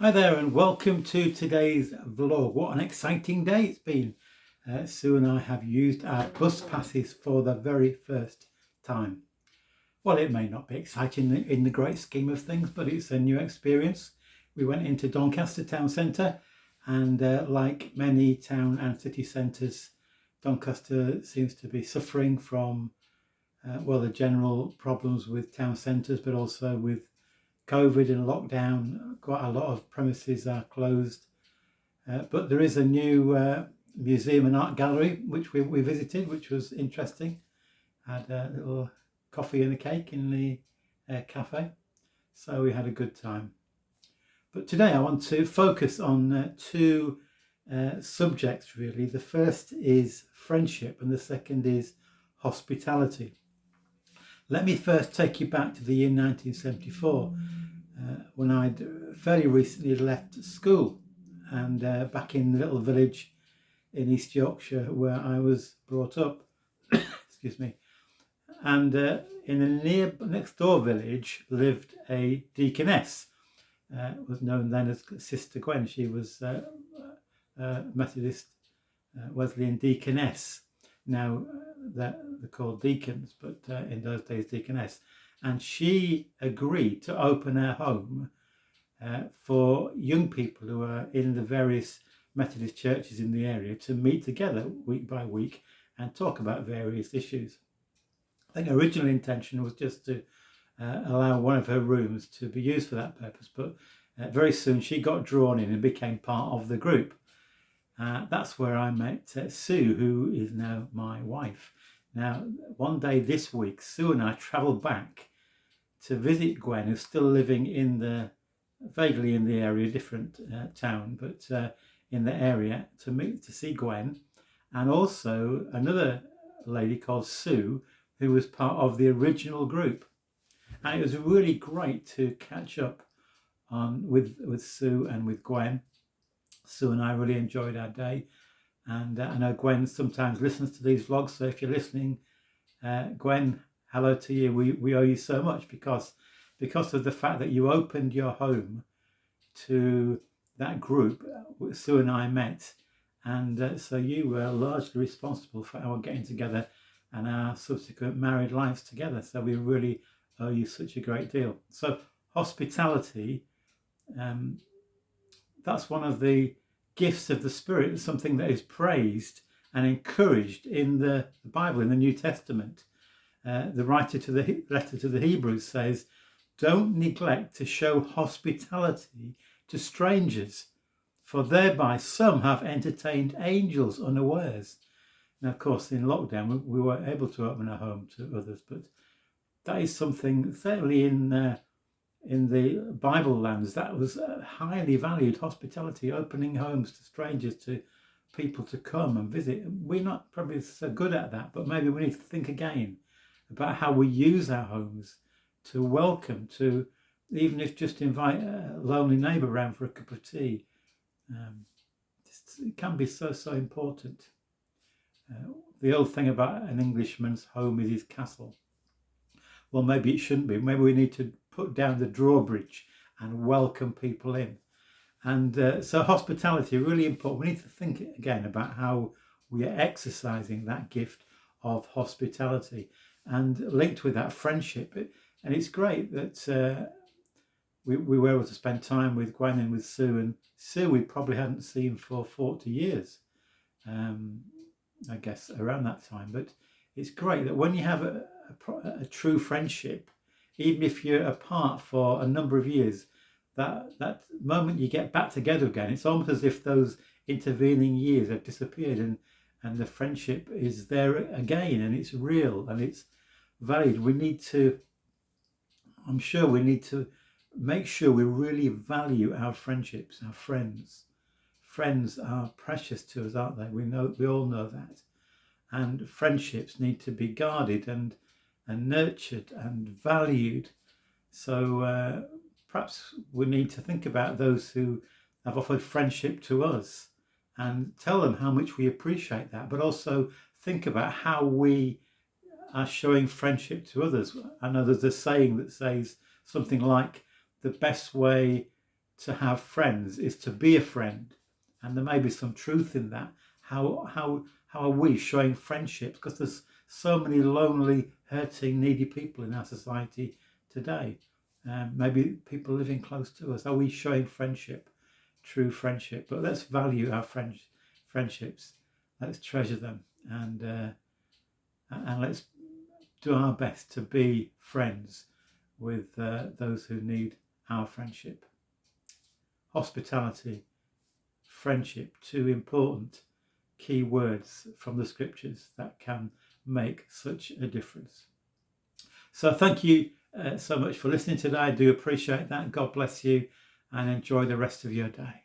Hi there and welcome to today's vlog. What an exciting day it's been. Sue and I have used our bus passes for the very first time. Well, it may not be exciting in the great scheme of things, but it's a new experience. We went into Doncaster town centre and like many town and city centres, Doncaster seems to be suffering from the general problems with town centres, but also with COVID and lockdown. Quite a lot of premises are closed, but there is a new museum and art gallery which we visited, which was interesting. Had a little coffee and a cake in the cafe, so we had a good time. But today I want to focus on two subjects really. The first is friendship and the second is hospitality. Let me first take you back to the year 1974 when I'd fairly recently left school, and back in the little village in East Yorkshire where I was brought up. Excuse me. And in a next door village lived a deaconess. Was known then as Sister Gwen. She was Methodist Wesleyan deaconess. Now they're called deacons, but in those days deaconess. And she agreed to open her home for young people who are in the various Methodist churches in the area to meet together week by week and talk about various issues. I think her original intention was just to allow one of her rooms to be used for that purpose, but very soon she got drawn in and became part of the group. That's where I met Sue, who is now my wife. Now, one day this week, Sue and I travelled back to visit Gwen, who's still living vaguely in the area, different town, but in the area, to see Gwen, and also another lady called Sue, who was part of the original group. And it was really great to catch up with Sue and with Gwen. Sue and I really enjoyed our day, and I know Gwen sometimes listens to these vlogs, so if you're listening, Gwen, hello to you. We owe you so much because of the fact that you opened your home to that group. Sue and I met, and so you were largely responsible for our getting together and our subsequent married lives together. So we really owe you such a great deal. So hospitality, that's one of the gifts of the Spirit, something that is praised and encouraged in the Bible, in the New Testament. The writer to the letter to the Hebrews says, "Don't neglect to show hospitality to strangers, for thereby some have entertained angels unawares." Now, of course, in lockdown, we weren't able to open our home to others, but that is something, certainly in the Bible lands, that was highly valued, hospitality, opening homes to strangers, to people to come and visit. We're not probably so good at that, but maybe we need to think again about how we use our homes to welcome, to even if just invite a lonely neighbour around for a cup of tea. It can be so important. The old thing about an Englishman's home is his castle. Well, maybe it shouldn't be. Maybe we need to put down the drawbridge and welcome people in. And so hospitality is really important. We need to think again about how we are exercising that gift of hospitality, and linked with that friendship. And it's great that we were able to spend time with Gwen and with Sue. And Sue we probably hadn't seen for 40 years, I guess around that time. But it's great that when you have a true friendship, even if you're apart for a number of years, that moment you get back together again, it's almost as if those intervening years have disappeared, and the friendship is there again, and it's real and it's valued. I'm sure we need to make sure we really value our friendships, our friends. Friends are precious to us, aren't they? We all know that. And friendships need to be guarded and nurtured and valued. So perhaps we need to think about those who have offered friendship to us and tell them how much we appreciate that, but also think about how we are showing friendship to others. I know there's a saying that says something like, the best way to have friends is to be a friend, and there may be some truth in that. How are we showing friendship? Because there's so many lonely, hurting, needy people in our society today. Maybe people living close to us. Are we showing friendship, true friendship? But let's value our friendships. Let's treasure them, and let's do our best to be friends with those who need our friendship. Hospitality, friendship, two important key words from the scriptures that can make such a difference. So thank you so much for listening today. I do appreciate that. God bless you, and enjoy the rest of your day.